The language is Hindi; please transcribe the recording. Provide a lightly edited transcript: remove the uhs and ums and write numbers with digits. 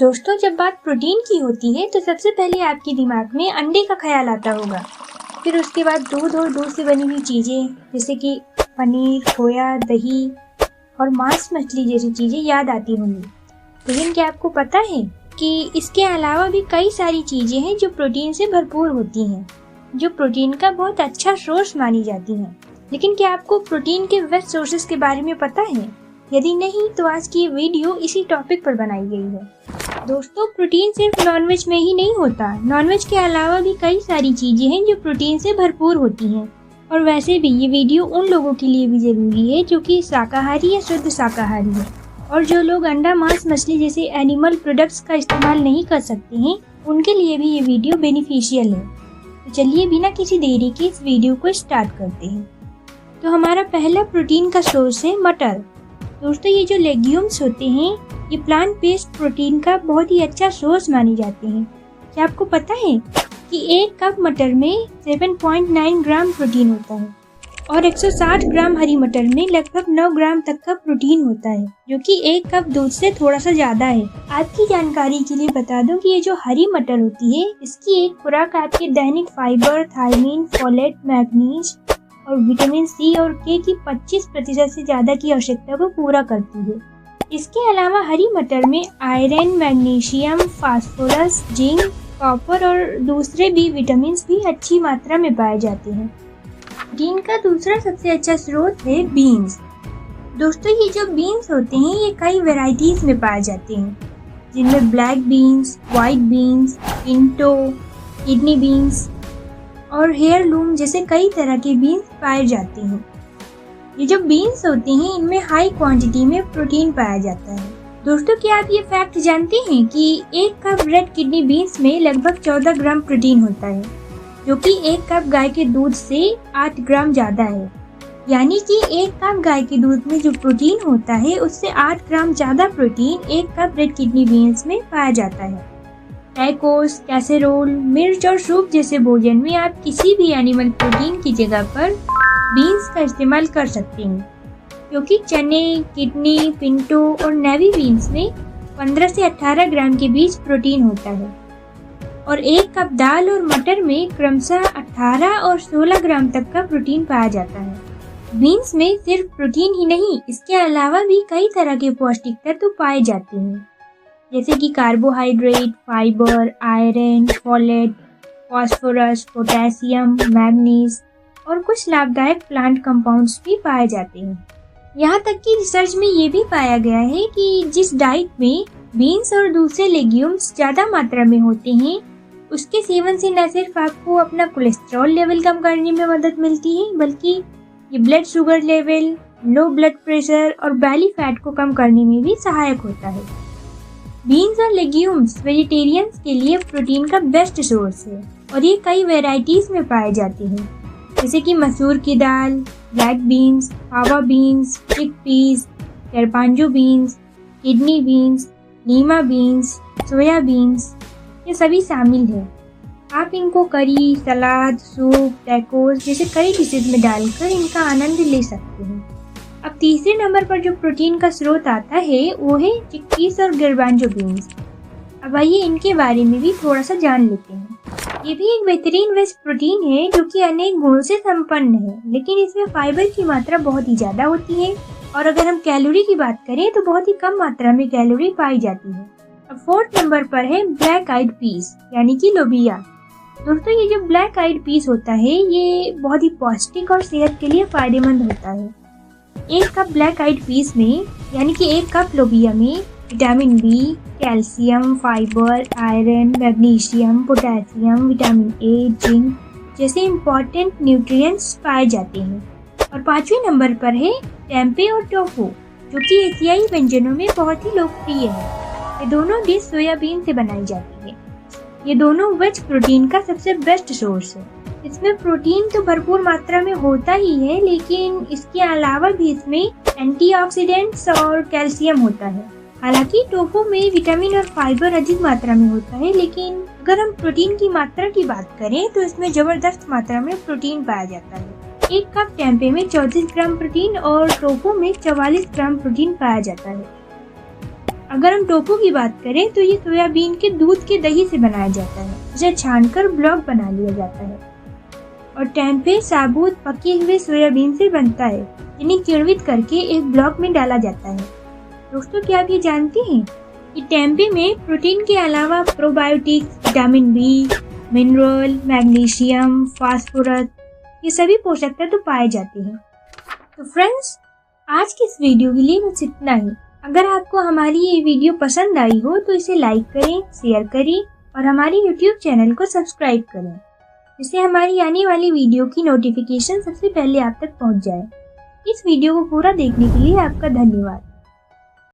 दोस्तों, जब बात प्रोटीन की होती है तो सबसे पहले आपके दिमाग में अंडे का ख्याल आता होगा। फिर उसके बाद दूध और दूध से बनी हुई चीज़ें जैसे कि पनीर, खोया, दही और मांस मछली जैसी चीज़ें याद आती होंगी। लेकिन क्या आपको पता है कि इसके अलावा भी कई सारी चीज़ें हैं जो प्रोटीन से भरपूर होती हैं, जो प्रोटीन का बहुत अच्छा सोर्स मानी जाती हैं। लेकिन क्या आपको प्रोटीन के बेस्ट सोर्सेज के बारे में पता है? यदि नहीं तो आज की ये वीडियो इसी टॉपिक पर बनाई गई है। दोस्तों, प्रोटीन सिर्फ नॉनवेज में ही नहीं होता। नॉनवेज के अलावा भी कई सारी चीजें हैं जो प्रोटीन से भरपूर होती हैं। और वैसे भी ये वीडियो उन लोगों के लिए भी जरूरी है जो कि शाकाहारी या शुद्ध शाकाहारी है, और जो लोग अंडा, मांस, मछली जैसे एनिमल प्रोडक्ट्स का इस्तेमाल नहीं कर सकते हैं, उनके लिए भी ये वीडियो बेनिफिशियल है। तो चलिए बिना किसी देरी के इस वीडियो को स्टार्ट करते हैं। तो हमारा पहला प्रोटीन का सोर्स है मटर। दोस्तों, ये जो लेग्यूम्स होते हैं ये प्लांट बेस्ड प्रोटीन का बहुत ही अच्छा सोर्स माने जाते हैं। क्या आपको पता है कि एक कप मटर में 7.9 ग्राम प्रोटीन होता है और 160 ग्राम हरी मटर में लगभग 9 ग्राम तक का प्रोटीन होता है, जो कि एक कप दूध से थोड़ा सा ज्यादा है। आपकी जानकारी के लिए बता दूं कि ये जो हरी मटर होती है इसकी एक खुराक आपके दैनिक फाइबर, थायमीन, फोलेट, मैग्नीज और विटामिन सी और के की 25% से ज्यादा की आवश्यकता को पूरा करती है। इसके अलावा हरी मटर में iron, magnesium, phosphorus, zinc, copper और दूसरे भी विटामिन भी अच्छी मात्रा में पाए जाते हैं। प्रोटीन का दूसरा सबसे अच्छा स्रोत है बीन्स। दोस्तों, ये जो बीन्स होते हैं ये कई वेराइटीज में पाए जाते हैं, जिनमें black beans, white beans, Pinto, kidney beans और हेयरलूम जैसे कई तरह के बीन्स पाए जाते हैं। ये जो बीन्स होते हैं इनमें हाई क्वांटिटी में प्रोटीन पाया जाता है। दोस्तों, क्या आप ये फैक्ट जानते हैं कि एक कप रेड किडनी बीन्स में लगभग 14 ग्राम प्रोटीन होता है, जो कि एक कप गाय के दूध से 8 ग्राम ज्यादा है। यानी कि एक कप गाय के दूध में जो प्रोटीन होता है उससे 8 ग्राम ज्यादा प्रोटीन एक कप रेड किडनी बीन्स में पाया जाता है। टैकोस, कैसेरोल, मिर्च और सूप जैसे भोजन में आप किसी भी एनिमल प्रोटीन की जगह पर बीन्स का इस्तेमाल कर सकते हैं, क्योंकि चने, किडनी, पिंटो और नेवी बीन्स में 15 से 18 ग्राम के बीच प्रोटीन होता है, और एक कप दाल और मटर में क्रमशः 18 और 16 ग्राम तक का प्रोटीन पाया जाता है। बीन्स में सिर्फ प्रोटीन ही नहीं, इसके अलावा भी कई तरह के पौष्टिक तत्व पाए जाते हैं, जैसे कि carbohydrate, fibre, iron, folate, phosphorus, potassium, manganese और कुछ लाभदायक प्लांट कंपाउंड्स भी पाए जाते हैं। यहाँ तक कि रिसर्च में ये भी पाया गया है कि जिस डाइट में बीन्स और दूसरे लेग्यूम्स ज्यादा मात्रा में होते हैं, उसके सेवन से न सिर्फ आपको अपना कोलेस्ट्रॉल लेवल कम करने में मदद मिलती है, बल्कि ये blood sugar level, low blood pressure और बैली फैट को कम करने में भी सहायक होता है। बीन्स और लेग्यूम्स वेजिटेरियंस के लिए प्रोटीन का बेस्ट सोर्स है, और ये कई वेराइटीज में पाए जाते हैं, जैसे कि मसूर की दाल, black beans, fava beans, chickpeas, garbanzo beans, kidney beans, lima beans, soya beans, ये सभी शामिल है। आप इनको करी, सलाद, सूप, टैकोस जैसे कई डिशेज में डालकर इनका आनंद ले सकते हैं। अब तीसरे नंबर पर जो प्रोटीन का स्रोत आता है वो है चिकपीस और गारबांजो बीन्स। अब आइए इनके बारे में भी थोड़ा सा जान लेते हैं। ये भी एक बेहतरीन वेज प्रोटीन है जो कि अनेक गुणों से संपन्न है, लेकिन इसमें फाइबर की मात्रा बहुत ही ज्यादा होती है, और अगर हम कैलोरी की बात करें तो बहुत ही कम मात्रा में कैलोरी पाई जाती है। अब फोर्थ नंबर पर है ब्लैक आइड पीस यानी कि लोबिया। दोस्तों, ये जो ब्लैक आइड पीस होता है ये बहुत ही पौष्टिक और सेहत के लिए फायदेमंद होता है। एक कप ब्लैक आइड पीस में यानी कि एक कप लोबिया में vitamin B, calcium, fibre, iron, magnesium, potassium, vitamin A, zinc जैसे इम्पोर्टेंट न्यूट्रिएंट्स पाए जाते हैं। और पांचवें नंबर पर है टेम्पे और टोफू, जो कि एशियाई व्यंजनों में बहुत ही लोकप्रिय है। ये दोनों डिश सोयाबीन से बनाई जाती है। ये दोनों वेज प्रोटीन का सबसे बेस्ट सोर्स है। इसमें प्रोटीन तो भरपूर मात्रा में होता ही है, लेकिन इसके अलावा भी इसमें एंटीऑक्सीडेंट्स और कैल्शियम होता है। हालांकि टोफू में विटामिन और फाइबर अधिक मात्रा में होता है, लेकिन अगर हम प्रोटीन की मात्रा की बात करें तो इसमें जबरदस्त मात्रा में प्रोटीन पाया जाता है। एक कप टेम्पे में 34 ग्राम प्रोटीन और टोफू में 44 ग्राम प्रोटीन पाया जाता है। अगर हम टोफू की बात करें तो ये सोयाबीन के दूध के दही से बनाया जाता है, इसे छानकर ब्लॉक बना लिया जाता है। और टेम्पे साबुत पके हुए सोयाबीन से बनता है, जिन्हें किण्वित करके एक ब्लॉक में डाला जाता है। दोस्तों, क्या आप ये जानते हैं कि टेम्पे में प्रोटीन के अलावा probiotics, vitamin B, mineral, magnesium, phosphorus, ये सभी पोषक तत्व पाए जाते हैं। तो फ्रेंड्स, आज की इस वीडियो के लिए बस इतना ही। अगर आपको हमारी ये वीडियो पसंद आई हो तो इसे लाइक करें, शेयर करें और हमारे YouTube चैनल को सब्सक्राइब करें, जिससे हमारी आने वाली वीडियो की नोटिफिकेशन सबसे पहले आप तक पहुंच जाए। इस वीडियो को पूरा देखने के लिए आपका धन्यवाद।